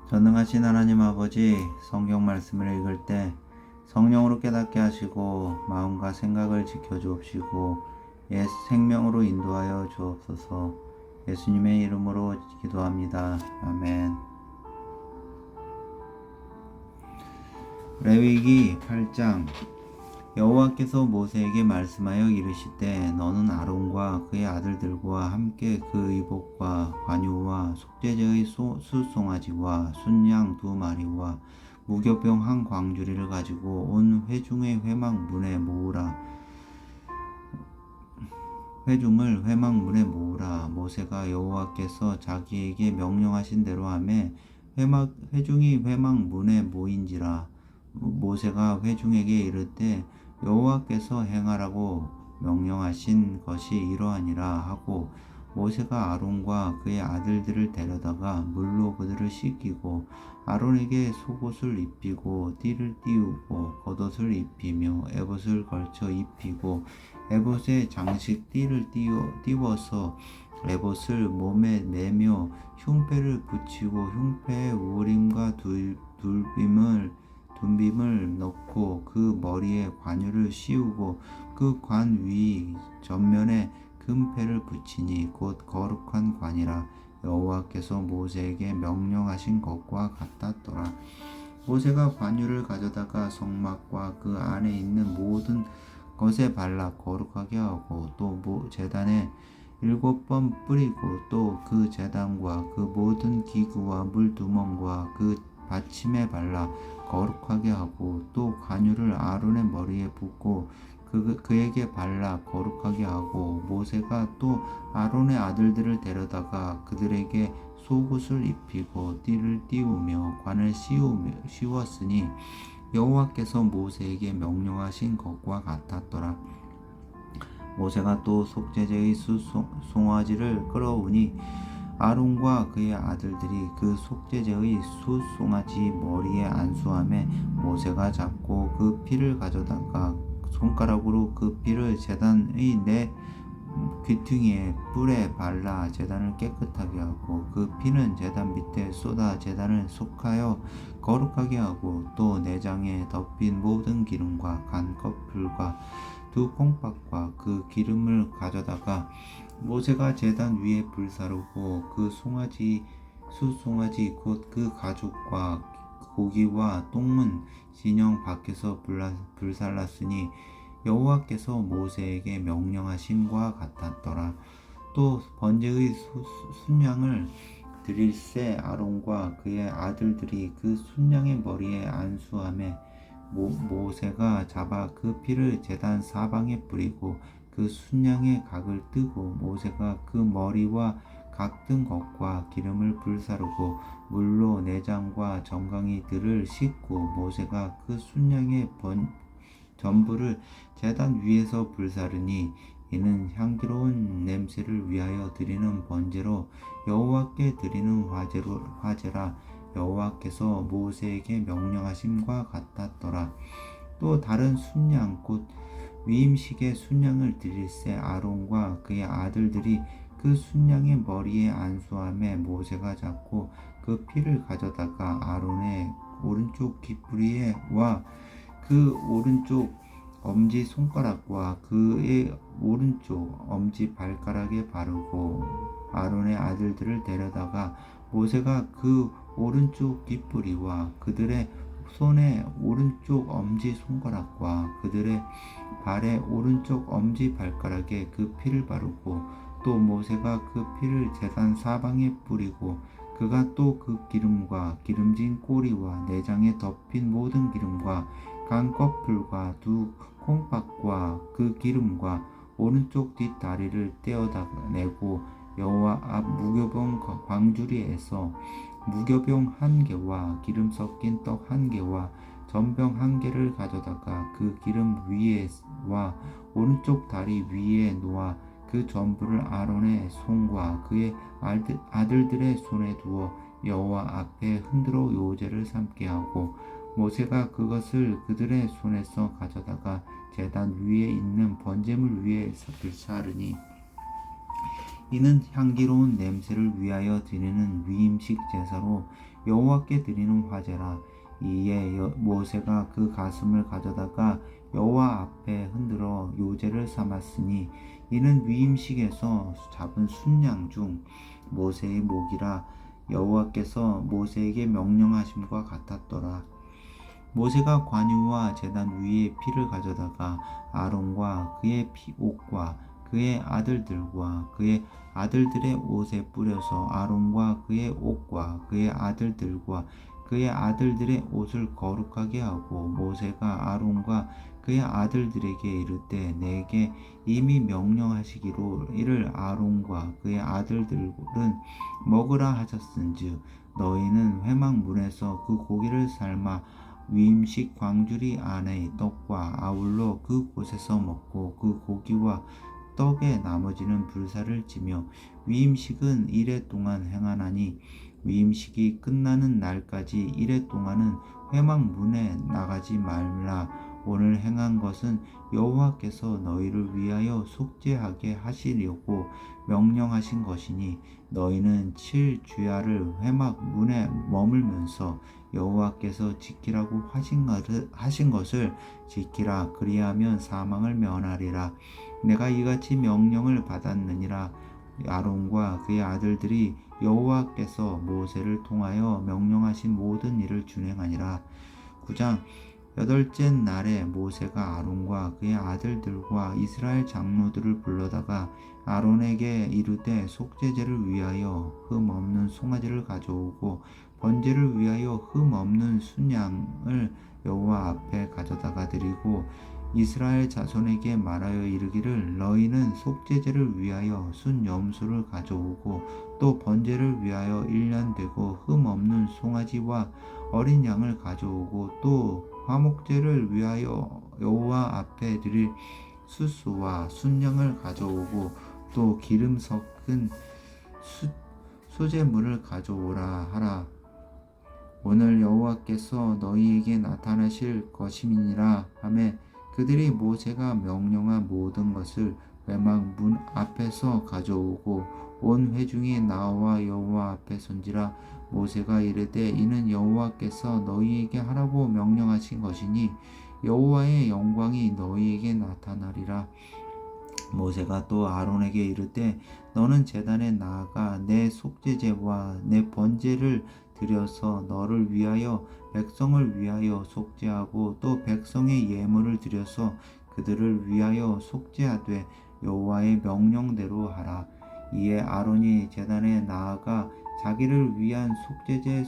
전능하신 하나님 아버지, 성경 말씀을 읽을 때 성령으로 깨닫게 하시고 마음과 생각을 지켜주옵시고 옛 생명으로 인도하여 주옵소서. 예수님의 이름으로 기도합니다. 아멘. 레위기 8장. 여호와께서 모세에게 말씀하여 이르시되 너는 아론과 그의 아들들과 함께 그 의복과 관유와 속죄제의 수송아지와 순양 2마리와 무교병 1광주리를 가지고 온 회중의 회막문에 모으라. 회중을 회막문에 모으라. 모세가 여호와께서 자기에게 명령하신 대로 하매 회중이 회막문에 모인지라. 모세가 회중에게 이르되 여호와께서 행하라고 명령하신 것이 이러하니라 하고 모세가 아론과 그의 아들들을 데려다가 물로 그들을 씻기고 아론에게 속옷을 입히고 띠를 띠우고 겉옷을 입히며 에봇을 걸쳐 입히고 에봇에 장식 띠를 띠워서 에봇을 몸에 매며 흉패를 붙이고 흉패에 우림과 둔빔을 넣고 그 머리에 관유를 씌우고 그 관 위 전면에 금패를 붙이니 곧 거룩한 관이라. 여호와께서 모세에게 명령하신 것과 같았더라. 모세가 관유를 가져다가 성막과 그 안에 있는 모든 것에 발라 거룩하게 하고 또 제단에 7번 뿌리고 또 그 제단과 그 모든 기구와 물두멍과 그 받침에 발라 거룩하게 하고 또 관유를 아론의 머리에 붓고 그에게 발라 거룩하게 하고 모세가 또 아론의 아들들을 데려다가 그들에게 속옷을 입히고 띠를 띠우며 관을 씌웠으니 여호와께서 모세에게 명령하신 것과 같았더라. 모세가 또 속죄제의 수송아지를 끌어오니 아론과 그의 아들들이 그 속죄제의 수송아지 머리에 안수하며 모세가 잡고 그 피를 가져다가 손가락으로 그 피를 제단의 네 귀퉁이에 뿔에 발라 제단을 깨끗하게 하고 그 피는 제단 밑에 쏟아 제단을 속하여 거룩하게 하고 또 내장에 덮인 모든 기름과 간 껍질과 2콩팥과 그 기름을 가져다가 모세가 제단 위에 불사르고 그 수송아지 곧 그 가죽과 고기와 똥은 진영 밖에서 불살랐으니 여호와께서 모세에게 명령하심과 같았더라. 또 번제의 순양을 드릴새 아론과 그의 아들들이 그 순양의 머리에 안수하며 모세가 잡아 그 피를 제단 사방에 뿌리고 그 순양의 각을 뜨고 모세가 그 머리와 각든 것과 기름을 불사르고 물로 내장과 정강이들을 씻고 모세가 그 순양의 전부를 제단 위에서 불사르니 이는 향기로운 냄새를 위하여 드리는 번제로 여호와께 드리는 화제라. 여호와께서 모세에게 명령하심과 같았더라. 또 다른 순양 곧 위임식의 순양을 드릴새 아론과 그의 아들들이 그 순양의 머리에 안수하며 모세가 잡고 그 피를 가져다가 아론의 오른쪽 귓부리에와 그 오른쪽 엄지 손가락과 그의 오른쪽 엄지 발가락에 바르고 아론의 아들들을 데려다가 모세가 그 오른쪽 귓부리와 그들의 손의 오른쪽 엄지 손가락과 그들의 발의 오른쪽 엄지 발가락에 그 피를 바르고 또 모세가 그 피를 제단 사방에 뿌리고 그가 또 그 기름과 기름진 꼬리와 내장에 덮인 모든 기름과 간 껍질과 2콩팥과 그 기름과 오른쪽 뒷다리를 떼어내고 여호와 앞 무교병 광주리에서 무교병 1개와 기름 섞인 떡 1개와 전병 1개를 가져다가 그 기름 위에와 오른쪽 다리 위에 놓아 그 전부를 아론의 손과 그의 아들들의 손에 두어 여호와 앞에 흔들어 요제를 삼게 하고 모세가 그것을 그들의 손에서 가져다가 제단 위에 있는 번제물 위에 불사르니 이는 향기로운 냄새를 위하여 드리는 위임식 제사로 여호와께 드리는 화제라. 이에 모세가 그 가슴을 가져다가 여호와 앞에 흔들어 요제를 삼았으니 이는 위임식에서 잡은 순양 중 모세의 목이라. 여호와께서 모세에게 명령하심과 같았더라. 모세가 관유와 제단 위에 피를 가져다가 아론과 그의 옷과 그의 아들들과 그의 아들들의 옷에 뿌려서 아론과 그의 옷과 그의 아들들과 그의 아들들의 옷을 거룩하게 하고, 모세가 아론과 그의 아들들에게 이르되 내게 이미 명령하시기로 이를 아론과 그의 아들들은 먹으라 하셨은즉 너희는 회막문에서 그 고기를 삶아 위임식 광주리 안의 떡과 아울러 그곳에서 먹고 그 고기와 떡의 나머지는 불사를 지며 위임식은 이레 동안 행하나니 위임식이 끝나는 날까지 이레 동안은 회막 문에 나가지 말라. 오늘 행한 것은 여호와께서 너희를 위하여 속죄하게 하시려고 명령하신 것이니 너희는 7주야를 회막 문에 머물면서 여호와께서 지키라고 하신 것을 지키라. 그리하면 사망을 면하리라. 내가 이같이 명령을 받았느니라. 아론과 그의 아들들이 여호와께서 모세를 통하여 명령하신 모든 일을 준행하니라. 9장 여덟째 날에 모세가 아론과 그의 아들들과 이스라엘 장로들을 불러다가 아론에게 이르되 속죄제를 위하여 흠 없는 송아지를 가져오고 번제를 위하여 흠 없는 순양을 여호와 앞에 가져다가 드리고 이스라엘 자손에게 말하여 이르기를 너희는 속죄제를 위하여 순 염소를 가져오고 또 번제를 위하여 1년 되고 흠 없는 송아지와 어린 양을 가져오고 또 화목제를 위하여 여호와 앞에 드릴 수수와 순양을 가져오고 또 기름 섞은 소제물을 가져오라 하라. 오늘 여호와께서 너희에게 나타나실 것임이니라 하매 그들이 모세가 명령한 모든 것을 회막 문 앞에서 가져오고 온 회중이 나와 여호와 앞에 선지라. 모세가 이르되 이는 여호와께서 너희에게 하라고 명령하신 것이니 여호와의 영광이 너희에게 나타나리라. 모세가 또 아론에게 이르되 너는 제단에 나아가 내 속죄제와 내 번제를 드려서 너를 위하여 백성을 위하여 속죄하고 또 백성의 예물을 드려서 그들을 위하여 속죄하되 여호와의 명령대로 하라. 이에 아론이 제단에 나아가 자기를 위한 속죄제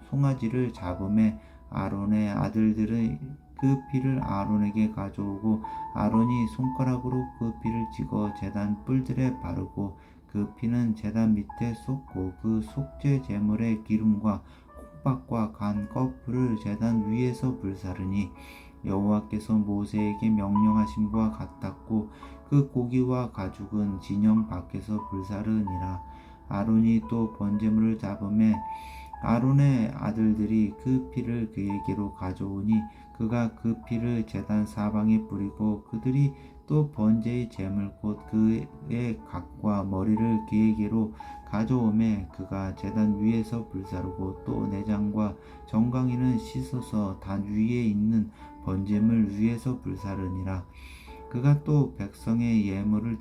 송아지를 잡음에 아론의 아들들의 그 피를 아론에게 가져오고 아론이 손가락으로 그 피를 찍어 제단 뿔들에 바르고 그 피는 제단 밑에 쏟고 그 속죄 제물의 기름과 콩팥과 간 거풀을 제단 위에서 불사르니 여호와께서 모세에게 명령하심과 같았고 그 고기와 가죽은 진영 밖에서 불사르니라. 아론이 또 번제물을 잡음에 아론의 아들들이 그 피를 그에게로 가져오니 그가 그 피를 제단 사방에 뿌리고 그들이 또 번제의 제물 곧 그의 각과 머리를 그에게로 가져오매 그가 제단 위에서 불사르고 또 내장과 정강이는 씻어서 단 위에 있는 번제물 위에서 불사르니라. 그가 또 백성의 예물을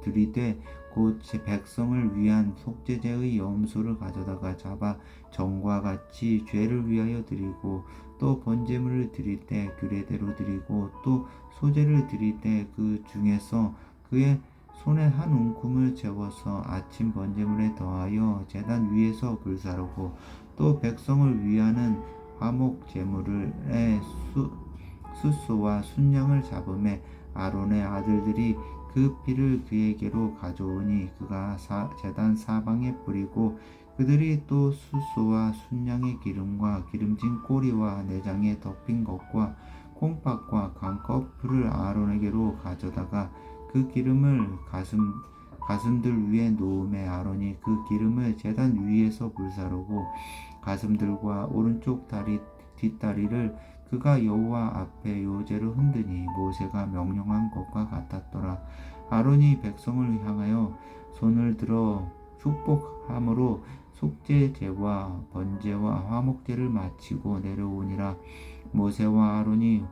드리되 곧 백성을 위한 속죄제의 염소를 가져다가 잡아 전과 같이 죄를 위하여 드리고 또 번제물을 드릴 때 규례대로 드리고 또 소제를 드릴 때 그 중에서 그의 손에 한 움큼을 재워서 아침 번제물에 더하여 제단 위에서 불사르고 또 백성을 위하는 화목 제물의 수소와 순양을 잡음에 아론의 아들들이 그 피를 그에게로 가져오니 그가 제단 사방에 뿌리고 그들이 또 수소와 순양의 기름과 기름진 꼬리와 내장에 덮인 것과 콩팥과 간꺼풀을 아론에게로 가져다가 그 기름을 가슴들 위에 놓음에 아론이 그 기름을 제단 위에서 불사르고 가슴들과 오른쪽 다리 뒷다리를 그가 여호와 앞에 요제로 흔드니 모세가 명령한 것과 같았더라. 아론이 백성을 향하여 손을 들어 축복함으로 속죄제와 번제와 화목제를 마치고 내려오니라. 모세와 아론이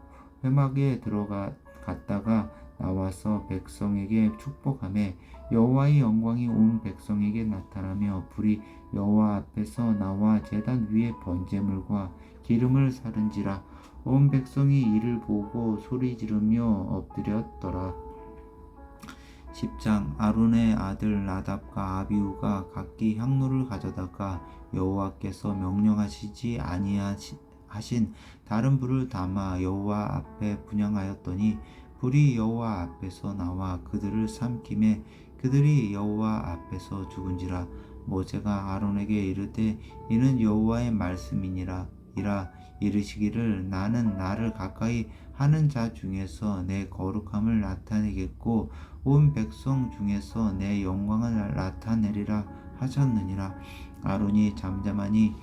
회막에 들어갔다가 나와서 백성에게 축복하매 여호와의 영광이 온 백성에게 나타나며 불이 여호와 앞에서 나와 제단 위에 번제물과 기름을 사른지라. 온 백성이 이를 보고 소리 지르며 엎드렸더라. 10장. 아론의 아들 나답과 아비후가 각기 향로를 가져다가 여호와께서 명령하시지 아니하신 다른 불을 담아 여호와 앞에 분향하였더니 불이 여호와 앞에서 나와 그들을 삼키매 그들이 여호와 앞에서 죽은지라. 모세가 아론에게 이르되 이는 여호와의 말씀이니라. 이르시기를 나는 나를 가까이 하는 자 중에서 내 거룩함을 나타내겠고 온 백성 중에서 내 영광을 나타내리라 하셨느니라. 아론이 잠잠하니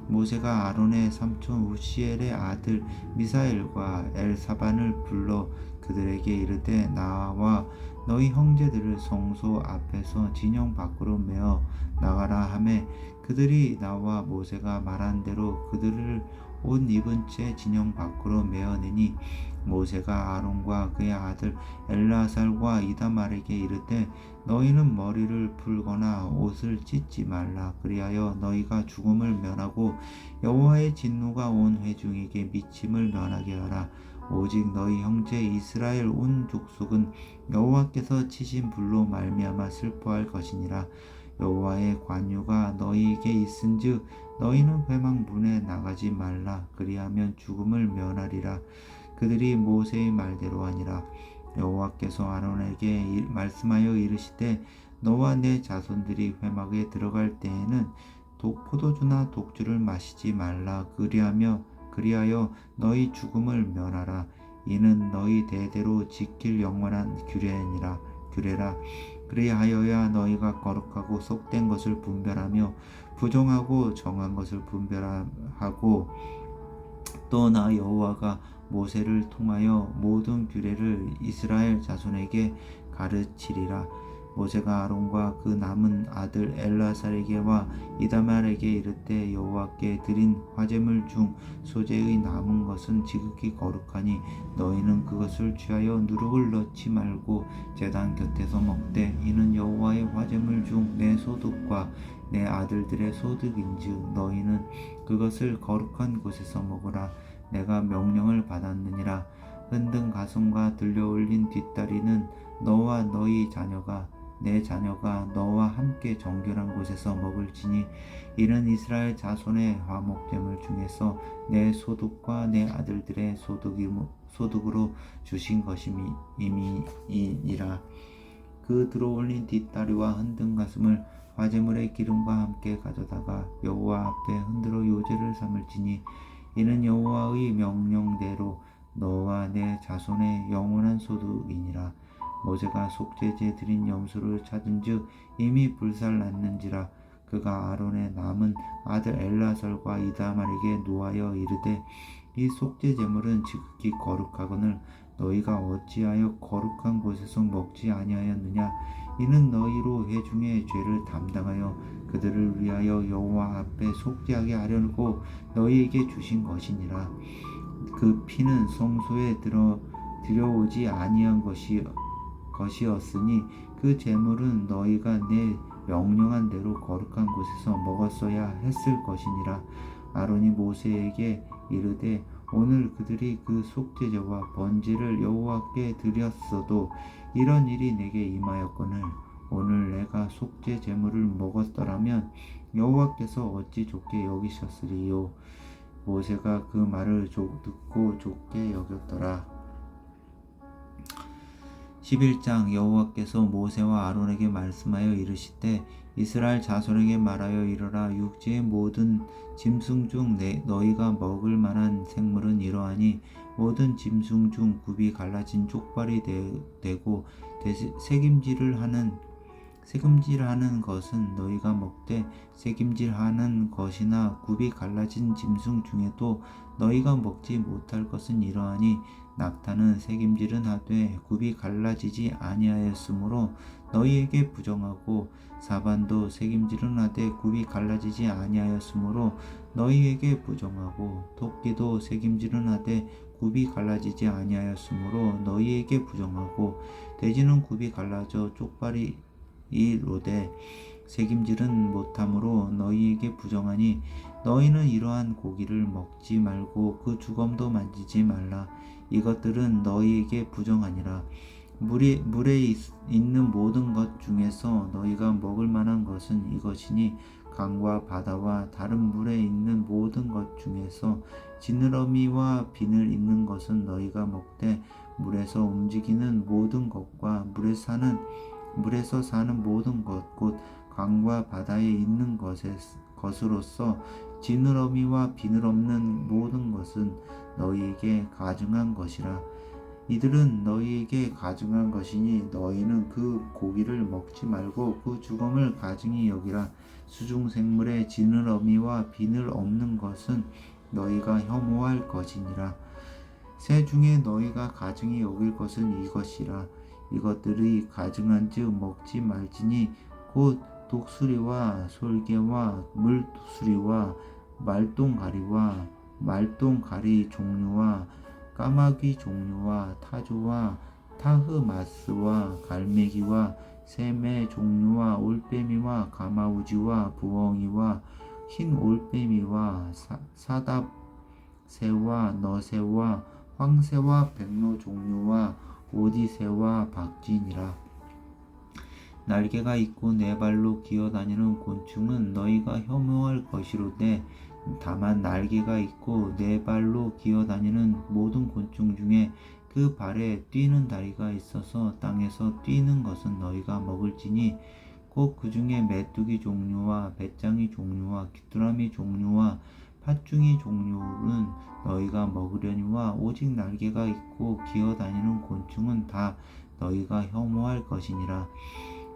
모세가 아론의 삼촌 우시엘의 아들 미사엘과 엘사반을 불러 그들에게 이르되 나와 너희 형제들을 성소 앞에서 진영 밖으로 메어 나가라 하매 그들이 나와 모세가 말한 대로 그들을 옷 입은 채 진영 밖으로 메어내니 모세가 아론과 그의 아들 엘라살과 이다말에게 이르되 너희는 머리를 풀거나 옷을 찢지 말라. 그리하여 너희가 죽음을 면하고 여호와의 진노가 온 회중에게 미침을 면하게 하라. 오직 너희 형제 이스라엘 온 족속은 여호와께서 치신 불로 말미암아 슬퍼할 것이니라. 여호와의 관유가 너희에게 있은즉 너희는 회막 문에 나가지 말라. 그리하면 죽음을 면하리라. 그들이 모세의 말대로 하니라. 여호와께서 아론에게 말씀하여 이르시되 너와 내 자손들이 회막에 들어갈 때에는 포도주나 독주를 마시지 말라. 그리하여 너희 죽음을 면하라. 이는 너희 대대로 지킬 영원한 규례라. 그리하여야 너희가 거룩하고 속된 것을 분별하며 부정하고 정한 것을 분별하고 또 나 여호와가 모세를 통하여 모든 규례를 이스라엘 자손에게 가르치리라. 모세가 아론과 그 남은 아들 엘라살에게와 이다말에게 이르되 여호와께 드린 화제물 중 소재의 남은 것은 지극히 거룩하니 너희는 그것을 취하여 누룩을 넣지 말고 제단 곁에서 먹되 이는 여호와의 화제물 중 내 소득과 내 아들들의 소득인즉 너희는 그것을 거룩한 곳에서 먹으라. 내가 명령을 받았느니라. 흔든 가슴과 들려올린 뒷다리는 너와 너희 자녀가 내 자녀가 너와 함께 정결한 곳에서 먹을지니 이는 이스라엘 자손의 화목제물 중에서 내 소득과 내 아들들의 소득으로 주신 것임이니라. 그 들어올린 뒷다리와 흔든 가슴을 화제물의 기름과 함께 가져다가 여호와 앞에 흔들어 요제를 삼을지니 이는 여호와의 명령대로 너와 내 자손의 영원한 소득이니라. 모세가 속죄제 드린 염소를 찾은즉 이미 불살났는지라. 그가 아론의 남은 아들 엘라살과 이다말에게 노하여 이르되 이 속죄 제물은 지극히 거룩하거늘 너희가 어찌하여 거룩한 곳에서 먹지 아니하였느냐. 이는 너희로 회중의 죄를 담당하여 그들을 위하여 여호와 앞에 속죄하게 하려고 너희에게 주신 것이니라. 그 피는 성소에 들여오지 아니한 것이었으니 그 제물은 너희가 내 명령한 대로 거룩한 곳에서 먹었어야 했을 것이니라. 아론이 모세에게 이르되 오늘 그들이 그 속죄제와 번제를 여호와께 드렸어도 이런 일이 내게 임하였거늘 오늘 내가 속죄 제물을 먹었더라면 여호와께서 어찌 좋게 여기셨으리요. 모세가 그 말을 듣고 좋게 여겼더라. 11장. 여호와께서 모세와 아론에게 말씀하여 이르시되 이스라엘 자손에게 말하여 이르라. 육지의 모든 짐승 중 너희가 먹을 만한 생물은 이러하니 모든 짐승 중 굽이 갈라진 족발이 되고 새김질을 하는 새김질하는 것은 너희가 먹되 새김질하는 것이나 굽이 갈라진 짐승 중에도 너희가 먹지 못할 것은 이러하니 낙타는 새김질은 하되 굽이 갈라지지 아니하였으므로 너희에게 부정하고 사반도 새김질은 하되 굽이 갈라지지 아니하였으므로 너희에게 부정하고 토끼도 새김질은 하되 굽이 갈라지지 아니하였으므로 너희에게 부정하고 돼지는 굽이 갈라져 쪽발이 이로되 새김질은 못함으로 너희에게 부정하니 너희는 이러한 고기를 먹지 말고 그 주검도 만지지 말라. 이것들은 너희에게 부정하니라. 물에 있는 모든 것 중에서 너희가 먹을 만한 것은 이것이니 강과 바다와 다른 물에 있는 모든 것 중에서 지느러미와 비늘 있는 것은 너희가 먹되 물에서 움직이는 모든 것과 물에서 사는 모든 것 곧 강과 바다에 있는 것으로서 지느러미와 비늘 없는 모든 것은 너희에게 가증한 것이라. 이들은 너희에게 가증한 것이니 너희는 그 고기를 먹지 말고 그 죽음을 가증히 여기라. 수중생물의 지느러미와 비늘 없는 것은 너희가 혐오할 것이니라. 새 중에 너희가 가증히 여길 것은 이것이라. 이것들이 가증한즉 먹지 말지니 곧 독수리와 솔개와 물두수리와 말똥가리와 말똥가리 종류와 까마귀 종류와 타조와 타흐마스와 갈매기와 샘의 종류와 올빼미와 가마우지와 부엉이와 흰 올빼미와 사답새와 너새와 황새와 백로 종류와 오디새와 박쥐니라. 날개가 있고 네 발로 기어다니는 곤충은 너희가 혐오할 것이로되 다만 날개가 있고 네 발로 기어다니는 모든 곤충 중에 그 발에 뛰는 다리가 있어서 땅에서 뛰는 것은 너희가 먹을지니 곧 그 중에 메뚜기 종류와 배짱이 종류와 귀뚜라미 종류와 팥중이 종류는 너희가 먹으려니와 오직 날개가 있고 기어다니는 곤충은 다 너희가 혐오할 것이니라.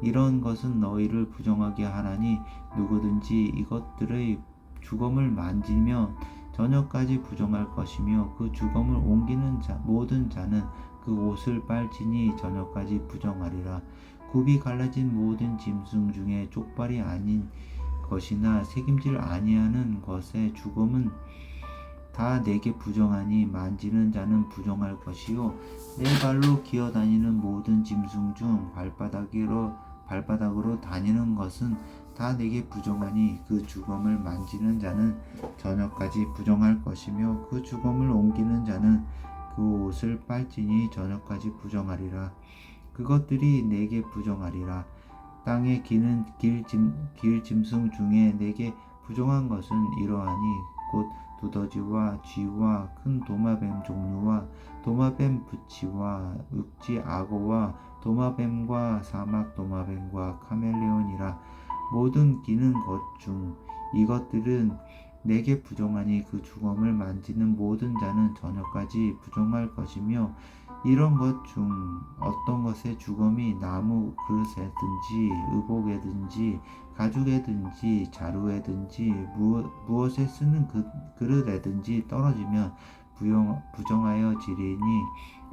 이런 것은 너희를 부정하게 하나니 누구든지 이것들의 주검을 만지면 저녁까지 부정할 것이며 그 주검을 옮기는 모든 자는 그 옷을 빨지니 저녁까지 부정하리라. 굽이 갈라진 모든 짐승 중에 쪽발이 아닌 것이나 새김질 아니하는 것의 주검은 다 내게 부정하니 만지는 자는 부정할 것이요 네 발로 기어다니는 모든 짐승 중 발바닥으로 다니는 것은 다 내게 부정하니 그 주검을 만지는 자는 저녁까지 부정할 것이며 그 주검을 옮기는 자는 그 옷을 빨지니 저녁까지 부정하리라. 그것들이 내게 부정하리라. 땅에 기는 길 짐승 중에 내게 부정한 것은 이러하니 곧 두더지와 쥐와 큰 도마뱀 종류와 도마뱀 부치와 육지 악어와 도마뱀과 사막 도마뱀과 카멜레온이라. 모든 기는 것 중 이것들은 내게 부정하니 그 주검을 만지는 모든 자는 저녁까지 부정할 것이며 이런 것 중 어떤 것의 주검이 나무 그릇에든지 의복에든지 가죽에든지 자루에든지 무엇에 쓰는 그릇에든지 떨어지면 부정하여 지리니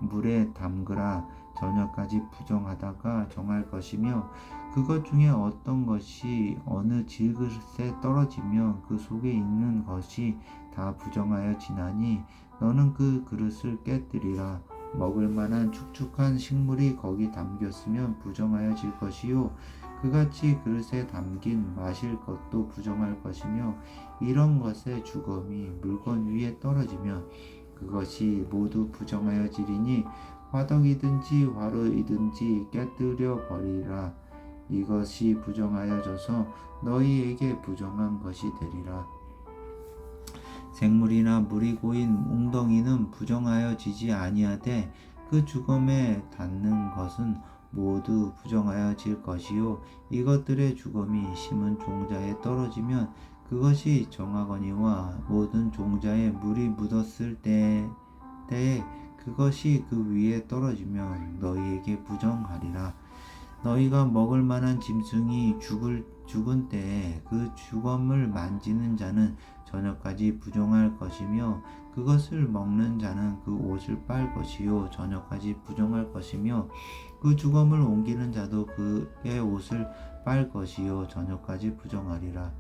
물에 담그라. 저녁까지 부정하다가 정할 것이며 그것 중에 어떤 것이 어느 질그릇에 떨어지면 그 속에 있는 것이 다 부정하여 지나니 너는 그 그릇을 깨뜨리라. 먹을 만한 축축한 식물이 거기 담겼으면 부정하여 질 것이요 그같이 그릇에 담긴 마실 것도 부정할 것이며 이런 것의 주검이 물건 위에 떨어지면 그것이 모두 부정하여 지리니 화덕이든지 화로이든지 깨뜨려 버리라. 이것이 부정하여져서 너희에게 부정한 것이 되리라. 생물이나 물이 고인 웅덩이는 부정하여지지 아니하되 그 주검에 닿는 것은 모두 부정하여질 것이요 이것들의 주검이 심은 종자에 떨어지면 그것이 정하거니와 모든 종자에 물이 묻었을 때에 그것이 그 위에 떨어지면 너희에게 부정하리라. 너희가 먹을 만한 짐승이 죽은 때에 그 주검을 만지는 자는 저녁까지 부정할 것이며 그것을 먹는 자는 그 옷을 빨 것이요 저녁까지 부정할 것이며 그 주검을 옮기는 자도 그의 옷을 빨 것이요 저녁까지 부정하리라.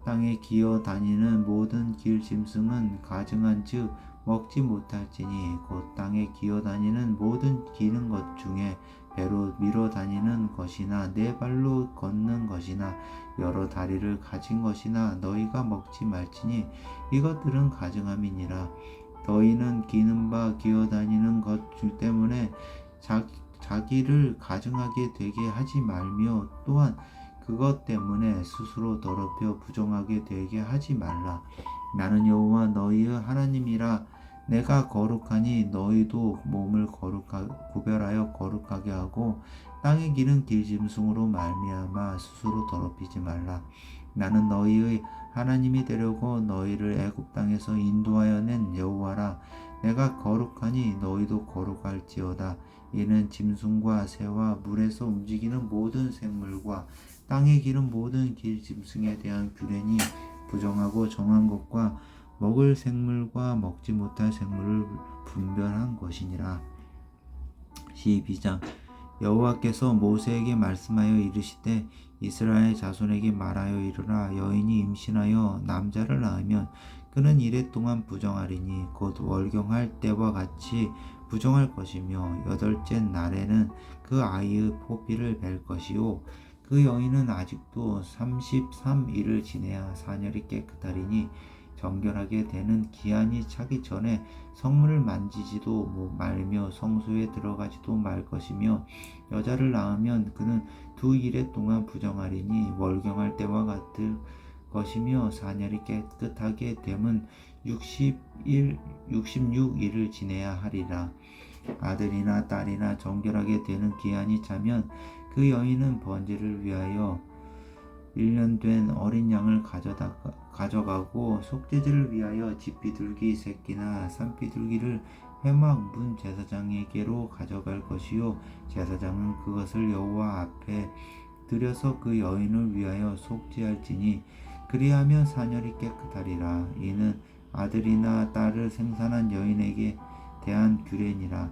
땅에 기어 다니는 모든 길 짐승은 가증한즉 먹지 못할지니 곧 땅에 기어 다니는 모든 기는 것 중에 배로 밀어 다니는 것이나 네 발로 걷는 것이나 여러 다리를 가진 것이나 너희가 먹지 말지니 이것들은 가증함이니라. 너희는 기는 바 기어 다니는 것 때문에 자기를 가증하게 되게 하지 말며 또한 그것 때문에 스스로 더럽혀 부정하게 되게 하지 말라. 나는 여호와 너희의 하나님이라. 내가 거룩하니 너희도 몸을 구별하여 거룩하게 하고 땅에 기른 길짐승으로 말미암아 스스로 더럽히지 말라. 나는 너희의 하나님이 되려고 너희를 애굽 땅에서 인도하여 낸 여호와라. 내가 거룩하니 너희도 거룩할지어다. 이는 짐승과 새와 물에서 움직이는 모든 생물과 땅에 기른 모든 길짐승에 대한 규례니 부정하고 정한 것과 먹을 생물과 먹지 못할 생물을 분별한 것이니라. 12장 여호와께서 모세에게 말씀하여 이르시되 이스라엘 자손에게 말하여 이르라. 여인이 임신하여 남자를 낳으면 그는 이레 동안 부정하리니 곧 월경할 때와 같이 부정할 것이며 여덟째 날에는 그 아이의 포비를 벨 것이요 그 여인은 아직도 33일을 지내야 사녀리 깨끗하리니 정결하게 되는 기한이 차기 전에 성물을 만지지도 말며 성소에 들어가지도 말 것이며 여자를 낳으면 그는 2일 동안 부정하리니 월경할 때와 같을 것이며 사녀리 깨끗하게 됨은 66일을 지내야 하리라. 아들이나 딸이나 정결하게 되는 기한이 차면 그 여인은 번제를 위하여 1년 된 어린 양을 가져가고 속죄제를 위하여 집비둘기 새끼나 산비둘기를 회막 문 제사장에게로 가져갈 것이요 제사장은 그것을 여호와 앞에 들여서 그 여인을 위하여 속죄할지니 그리하면 사녀리 깨끗하리라. 이는 아들이나 딸을 생산한 여인에게 대한 규례니라.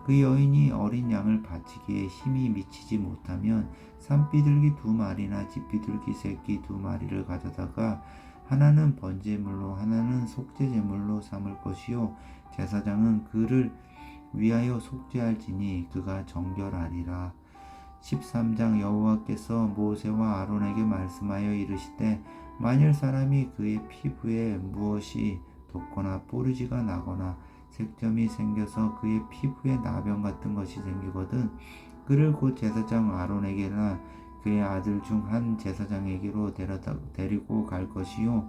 그 여인이 어린 양을 바치기에 힘이 미치지 못하면 산비둘기 2마리나 집비둘기 새끼 2마리를 가져다가 하나는 번제물로 하나는 속죄제물로 삼을 것이요 제사장은 그를 위하여 속죄할지니 그가 정결하리라. 13장 여호와께서 모세와 아론에게 말씀하여 이르시되 만일 사람이 그의 피부에 무엇이 돋거나 뽀르지가 나거나 색점이 생겨서 그의 피부에 나병 같은 것이 생기거든 그를 곧 제사장 아론에게나 그의 아들 중 한 제사장에게로 데리고 갈 것이요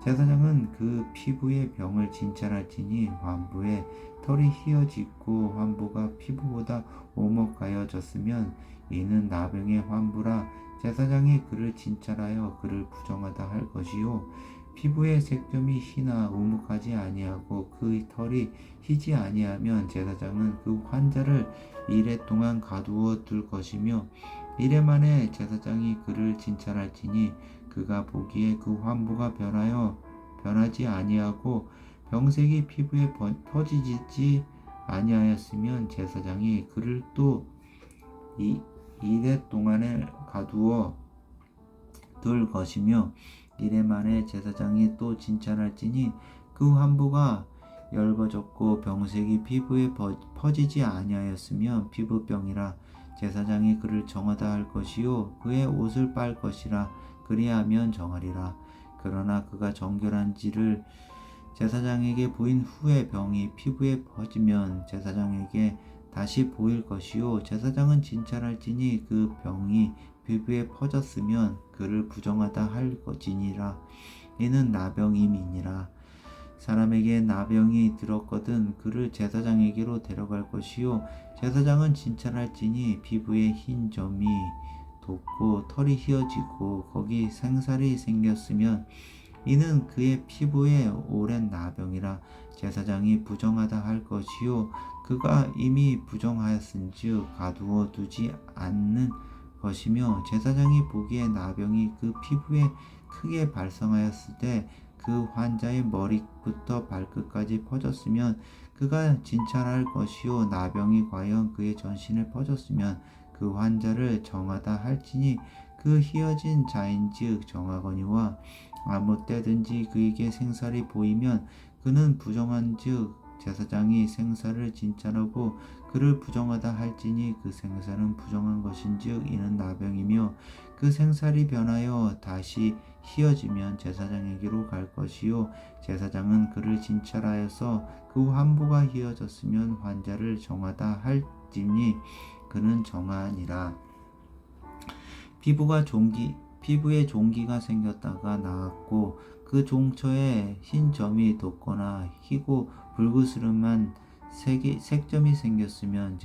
제사장은 그 피부의 병을 진찰할지니 환부에 털이 휘어지고 환부가 피부보다 오목하여졌으면 이는 나병의 환부라. 제사장이 그를 진찰하여 그를 부정하다 할 것이요 피부의 색점이 희나 우묵하지 아니하고 그 털이 희지 아니하면 제사장은 그 환자를 이레 동안 가두어 둘 것이며 이레 만에 제사장이 그를 진찰할지니 그가 보기에 그 환부가 변하지 아니하고 병색이 피부에 퍼지지 아니하였으면 제사장이 그를 또 이레 동안에 가두어 둘 것이며 이레 만에 제사장이 또 진찰할지니 그 환부가 열거졌고 병색이 피부에 퍼지지 아니하였으면 피부병이라. 제사장이 그를 정하다 할 것이요 그의 옷을 빨 것이라. 그리하면 정하리라. 그러나 그가 정결한지를 제사장에게 보인 후에 병이 피부에 퍼지면 제사장에게 다시 보일 것이요 제사장은 진찰할지니 그 병이 피부에 퍼졌으면 그를 부정하다 할 것이니라. 이는 나병임이니라. 사람에게 나병이 들었거든 그를 제사장에게로 데려갈 것이요 제사장은 진찰할지니 피부에 흰 점이 돋고 털이 휘어지고 거기 생살이 생겼으면 이는 그의 피부에 오랜 나병이라. 제사장이 부정하다 할 것이요 그가 이미 부정하였은즉 가두어 두지 않는 것이며 제사장이 보기에 나병이 그 피부에 크게 발생하였을 때 그 환자의 머리부터 발끝까지 퍼졌으면 그가 진찰할 것이요 나병이 과연 그의 전신에 퍼졌으면 그 환자를 정하다 할지니 그 희어진 자인즉 정하거니와 아무 때든지 그에게 생살이 보이면 그는 부정한즉 제사장이 생사를 진찰하고 그를 부정하다 할지니 그 생사는 부정한 것인즉 이는 나병이며 그 생살이 변하여 다시 희어지면 제사장에게로 갈 것이요 제사장은 그를 진찰하여서 그 환부가 희어졌으면 환자를 정하다 할지니 그는 정하니라. 피부에 종기가 생겼다가 나았고 그 종처에 흰 점이 돋거나 희고 불그스름한 색점이 생겼으면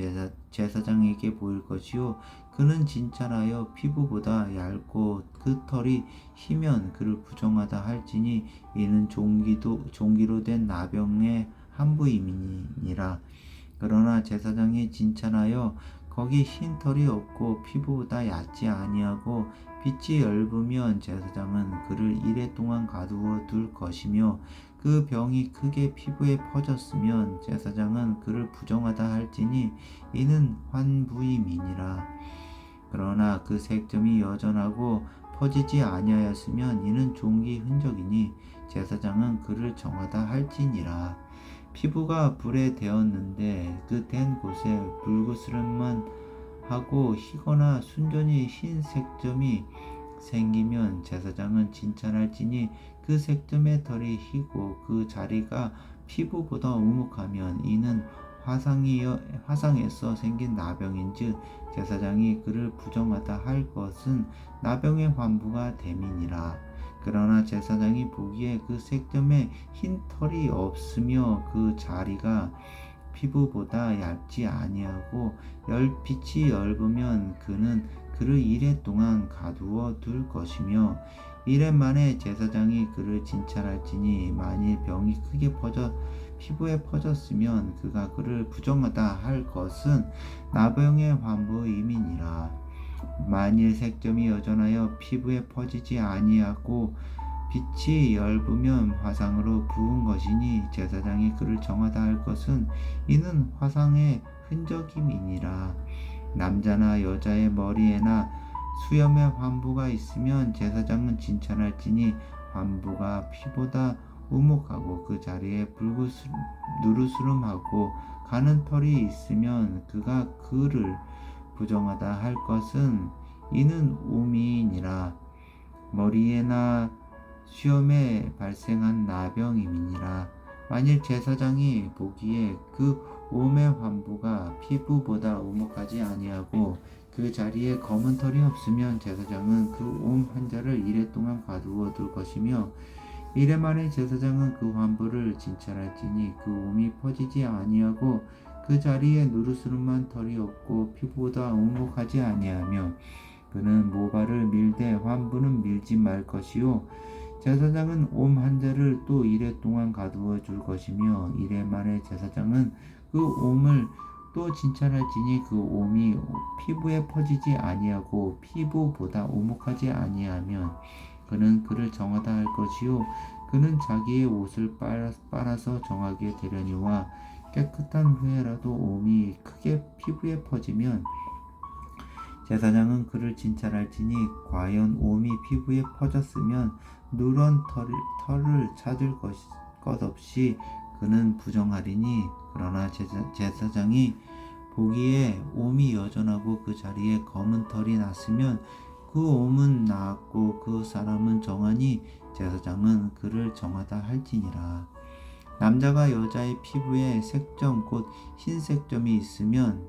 제사장에게 보일 것이요 그는 진찰하여 피부보다 얇고 그 털이 희면 그를 부정하다 할지니 이는 종기로 된 나병의 한부임이니라. 그러나 제사장이 진찰하여 거기 흰 털이 없고 피부보다 얕지 아니하고 빛이 엷으면 제사장은 그를 이레 동안 가두어 둘 것이며 그 병이 크게 피부에 퍼졌으면 제사장은 그를 부정하다 할지니 이는 환부임이니라. 그러나 그 색점이 여전하고 퍼지지 아니하였으면 이는 종기 흔적이니 제사장은 그를 정하다 할지니라. 피부가 불에 데었는데 그 댄 곳에 불그스름만 하고 희거나 순전히 흰 색점이 생기면 제사장은 진찰할지니 그 색점의 털이 희고 그 자리가 피부보다 우묵하면 이는 화상에서 생긴 나병인즉 제사장이 그를 부정하다 할 것은 나병의 환부가 됨이니라. 그러나 제사장이 보기에 그 색점에 흰 털이 없으며 그 자리가 피부보다 얇지 아니하고 빛이 엷으면 그는 그를 이레 동안 가두어 둘 것이며 이레 만에 제사장이 그를 진찰할지니 만일 병이 크게 피부에 퍼졌으면 그가 그를 부정하다 할 것은 나병의 환부임이니라. 만일 색점이 여전하여 피부에 퍼지지 아니하고 빛이 엷으면 화상으로 부은 것이니 제사장이 그를 정하다 할 것은 이는 화상의 흔적임이니라. 남자나 여자의 머리에나 수염에 환부가 있으면 제사장은 진찰할지니 환부가 피보다 우묵하고 그 자리에 누르스름하고 가는 털이 있으면 그가 그를 부정하다 할 것은 이는 우미이니라. 머리에나 수염에 발생한 나병임이니라. 만일 제사장이 보기에 그 몸의 환부가 피부보다 오목하지 아니하고 그 자리에 검은 털이 없으면 제사장은 그 옴 환자를 이레 동안 가두어 둘 것이며 이레 만에 제사장은 그 환부를 진찰할지니 그 옴이 퍼지지 아니하고 그 자리에 누르스름한 털이 없고 피부보다 오목하지 아니하며 그는 모발을 밀되 환부는 밀지 말 것이요 제사장은 옴 환자를 또 이레 동안 가두어 줄 것이며 이레 만에 제사장은 그 옴을 또 진찰할지니 그 옴이 피부에 퍼지지 아니하고 피부보다 오목하지 아니하면 그는 그를 정하다 할 것이요 그는 자기의 옷을 빨아서 정하게 되려니와 깨끗한 후에라도 옴이 크게 피부에 퍼지면 제사장은 그를 진찰할지니 과연 옴이 피부에 퍼졌으면 누런 털을 찾을 것 없이 그는 부정하리니 그러나 제사장이 보기에 옴이 여전하고 그 자리에 검은 털이 났으면 그 옴은 나았고 그 사람은 정하니 제사장은 그를 정하다 할지니라. 남자가 여자의 피부에 색점 곧 흰색점이 있으면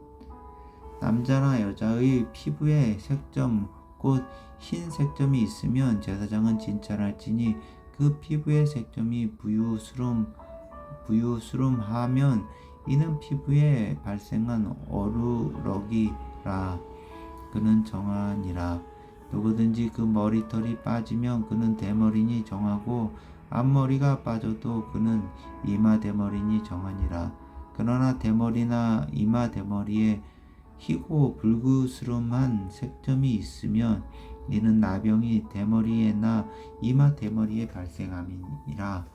남자나 여자의 피부에 색점 곧 흰색점이 있으면 제사장은 진찰할지니 그 피부의 색점이 부유스름하면 이는 피부에 발생한 어루러기라. 그는 정하니라. 누구든지 그 머리털이 빠지면 그는 대머리니 정하고 앞머리가 빠져도 그는 이마 대머리니 정하니라. 그러나 대머리나 이마 대머리에 희고 불그스름한 색점이 있으면 이는 나병이 대머리에나 이마 대머리에 발생함이니라.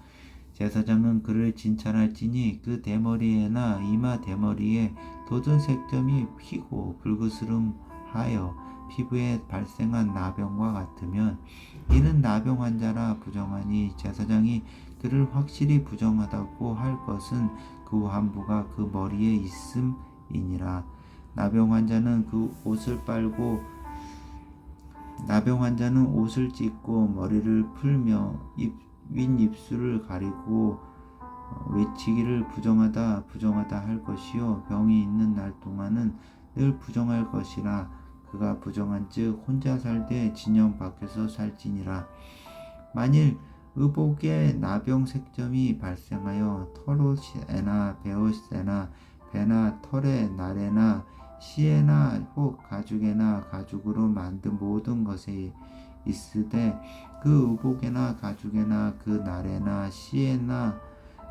제사장은 그를 진찰할지니 그 대머리에나 이마 대머리에 돋은 색점이 희고 불그스름하여 피부에 발생한 나병과 같으면 이는 나병 환자라 부정하니 제사장이 그를 확실히 부정하다고 할 것은 그 환부가 그 머리에 있음이니라. 나병 환자는 옷을 찢고 머리를 풀며 윗입술을 가리고 외치기를 부정하다 할 것이요 병이 있는 날 동안은 늘 부정할 것이라. 그가 부정한즉 혼자 살되 진영 밖에서 살지니라. 만일 의복에 나병 색점이 발생하여 털옷에나 베옷에나 배나 털에 날에나 시에나 혹 가죽에나 가죽으로 만든 모든 것에 있으되 그 의복에나 가죽에나 그 날에나 시에나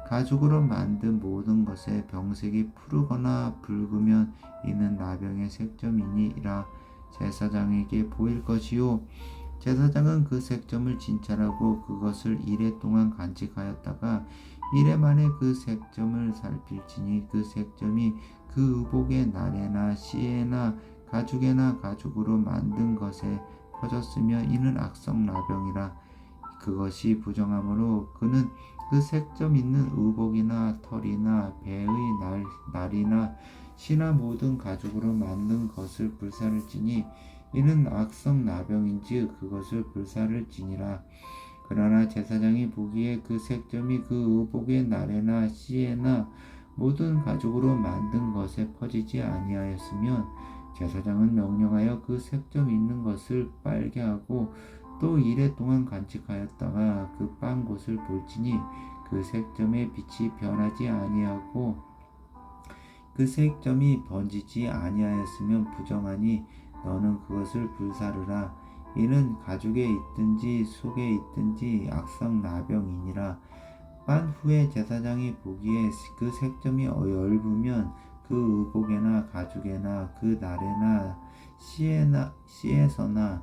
가죽으로 만든 모든 것에 병색이 푸르거나 붉으면 이는 나병의 색점이니라. 제사장에게 보일 것이요 제사장은 그 색점을 진찰하고 그것을 이레 동안 간직하였다가 이레 만에 그 색점을 살필지니 그 색점이 그 의복의 날에나 시에나 가죽에나 가죽으로 만든 것에 퍼졌으며 이는 악성 나병이라. 그것이 부정하므로 그는 그 색점 있는 의복이나 털이나 배의 날이나 시나 모든 가죽으로 만든 것을 불사를지니 이는 악성 나병인지 그것을 불사를지니라. 그러나 제사장이 보기에 그 색점이 그 의복의 날에나 시에나 모든 가죽으로 만든 것에 퍼지지 아니하였으면 제사장은 명령하여 그 색점 있는 것을 빨게 하고 또 이레 동안 간직하였다가 그 빤 곳을 볼지니 그 색점의 빛이 변하지 아니하고 그 색점이 번지지 아니하였으면 부정하니 너는 그것을 불사르라. 이는 가죽에 있든지 속에 있든지 악성 나병이니라. 빤 후에 제사장이 보기에 그 색점이 엷으면 그 의복에나 가죽에나 그 날에나 씨에서나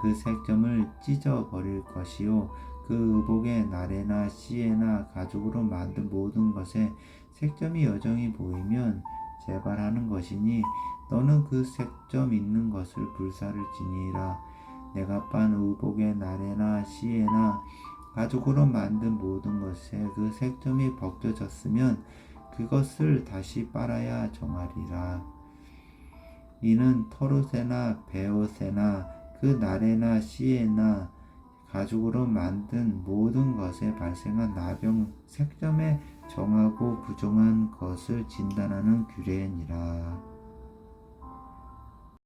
그 색점을 찢어 버릴 것이요 그 의복의 날에나 씨에나 가죽으로 만든 모든 것에 색점이 여전히 보이면 재발하는 것이니 너는 그 색점 있는 것을 불사를지니라. 내가 빤 의복의 날에나 씨에나 가죽으로 만든 모든 것에 그 색점이 벗겨졌으면 그것을 다시 빨아야 정하리라. 이는 털옷에나 베옷에나 그 날에나 씨에나 가죽으로 만든 모든 것에 발생한 나병 색점에 정하고 부정한 것을 진단하는 규례니라.